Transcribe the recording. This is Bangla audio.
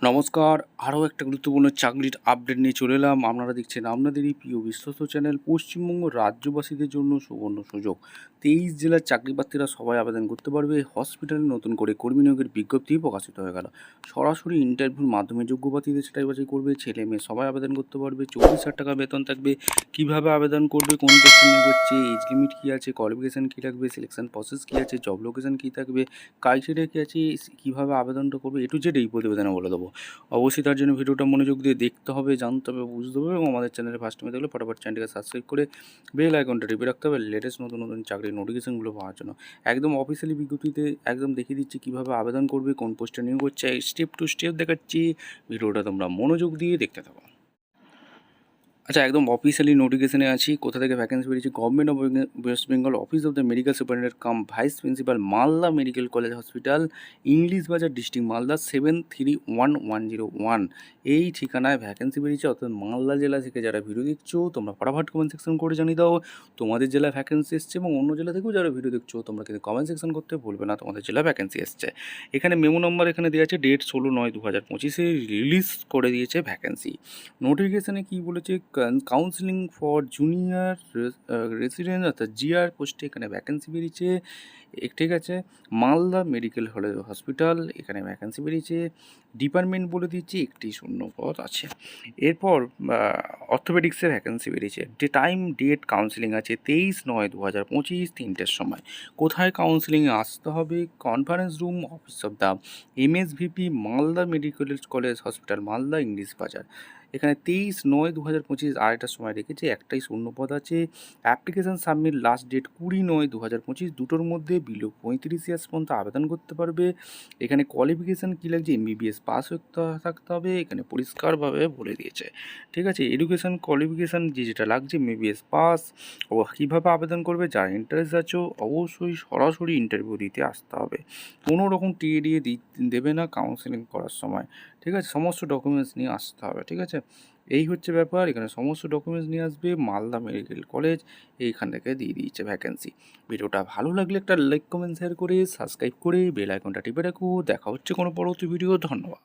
নমস্কার, আরও একটা গুরুত্বপূর্ণ চাকরির আপডেট নিয়ে চলে এলাম। আপনারা দেখছেন আপনাদেরই প্রিয় বিশ্বস্ত চ্যানেল পশ্চিমবঙ্গ রাজ্যবাসীদের জন্য সুবর্ণ সুযোগ। 23 জেলার চাকরি প্রার্থীরা সবাই আবেদন করতে পারবে। হসপিটালে নতুন করে কর্মী নিয়োগের বিজ্ঞপ্তি প্রকাশিত হয়ে গেল। সরাসরি ইন্টারভিউর মাধ্যমে যোগ্য প্রার্থীদের সেটাই বাছাই করবে। ছেলে মেয়ে সবাই আবেদন করতে পারবে। 24,000 টাকা বেতন থাকবে। কীভাবে আবেদন করবে, কোন পোস্টে নিয়োগ হচ্ছে, এজ লিমিট কী আছে, কোয়ালিফিকেশান কী লাগবে, সিলেকশন প্রসেস কী আছে, জব লোকেশান কী থাকবে, ক্রাইটেরিয়া কী আছে, কীভাবে আবেদনটা করবে, এ টু জেড এই প্রতিবেদনে বলে দেবো। অবশ্যই তার জন্য ভিডিওটা মনোযোগ দিয়ে দেখতে হবে, জানতে হবে, বুঝতে হবে এবং আমাদের চ্যানেলে ফার্স্ট টাইমে দেখলে ফটাফট চ্যানেলটিকে সাবস্ক্রাইব করে বেল আইকনটা টিপে রাখতে হবে লেটেস্ট নতুন নতুন চাকরির নোটিফিকেশনগুলো পাওয়ার জন্য। একদম অফিসিয়ালি বিজ্ঞপ্তিতে একদম দেখিয়ে দিচ্ছি কীভাবে আবেদন করবে, কোন পোস্টে নিয়োগ হচ্ছে, স্টেপ টু স্টেপ দেখাচ্ছি। ভিডিওটা তোমরা মনোযোগ দিয়ে দেখতে থাকো। আচ্ছা, একদম অফিসিয়ালি নোটিফিকেশনে আছি। কোথা থেকে ভ্যাকেন্সি বেরিয়েছে? Government of West Bengal, office of the medical superintendent cum vice principal, Malda medical college hospital, English Bazar district, Malda 731101। এই ঠিকানায় ভ্যাকেন্সি বেরিয়েছে। অর্থাৎ মালদা জেলা থেকে যারা ভিডিও দেখছো তোমরা ফটাফট কমেন্ট সেকশন করে জানিয়ে দাও তোমাদের জেলায় ভ্যাকেন্সি এসছে, এবং অন্য জেলা থেকেও যারা ভিডিও দেখছো তোমরা কিন্তু কমেন্ট সেকশন করতে ভুলবে না তোমাদের জেলা ভ্যাকেন্সি এসছে। এখানে মেমো নম্বর এখানে দেওয়া আছে, ডেট 16/9/2025 রিলিজ করে দিয়েছে ভ্যাকেন্সি। নোটিফিকেশানে কী বলেছে? কাউন্সিলিং ফর জুনিয়র রেসিডেন্ট অর্থাৎ জিআর পোস্টে এখানে ভ্যাকেন্সি বেরিয়েছে। ঠিক আছে, মালদা মেডিকেল হসপিটাল এখানে ভ্যাকেন্সি বেরিয়েছে। ডিপার্টমেন্ট বলে দিচ্ছি, একটি শূন্য পদ আছে। এরপর অর্থোপেডিক্সের ভ্যাকেন্সি বেরিয়েছে। টাইম ডেট কাউন্সিলিং আছে 23/9/2025 3টের সময়। কোথায় কাউন্সিলিংয়ে আসতে হবে? Conference room, office of the MSVP, Malda medical college hospital, Malda English বাজার। এখানে 23/9/2025 আড়াইটার সময় রেখেছে। একটাই শূন্য পদ আছে। অ্যাপ্লিকেশান সাবমিট লাস্ট ডেট 20/9/2025 দুটোর মধ্যে বিলো 35 ইয়ার্স পর্যন্ত আবেদন করতে পারবে। এখানে কোয়ালিফিকেশান কী লাগছে? এমবিবিএস পাস থাকতে হবে। এখানে পরিষ্কারভাবে বলে দিয়েছে। ঠিক আছে, এডুকেশান কোয়ালিফিকেশান যেটা লাগছে এমবিবিএস পাস। ও কীভাবে আবেদন করবে? যারা ইন্টারেস্ট আছো অবশ্যই সরাসরি ইন্টারভিউ দিতে আসতে হবে। কোনো রকম টিএডিএ দেবে না কাউন্সেলিং করার সময়। ঠিক আছে, সমস্ত ডকুমেন্টস নিয়ে আসতে হবে। ঠিক আছে, এই হচ্ছে ব্যাপার। এখানে সমস্ত ডকুমেন্টস নিয়ে আসবে। মালদা মেডিকেল কলেজ এইখান থেকে দিয়ে দিয়েছে ভ্যাকেন্সি। ভিডিওটা ভালো লাগলে একটা লাইক কমেন্ট শেয়ার করে সাবস্ক্রাইব করে বেল আইকনটা টিপে রাখো। দেখা হচ্ছে কোনো পরবর্তী ভিডিও। ধন্যবাদ।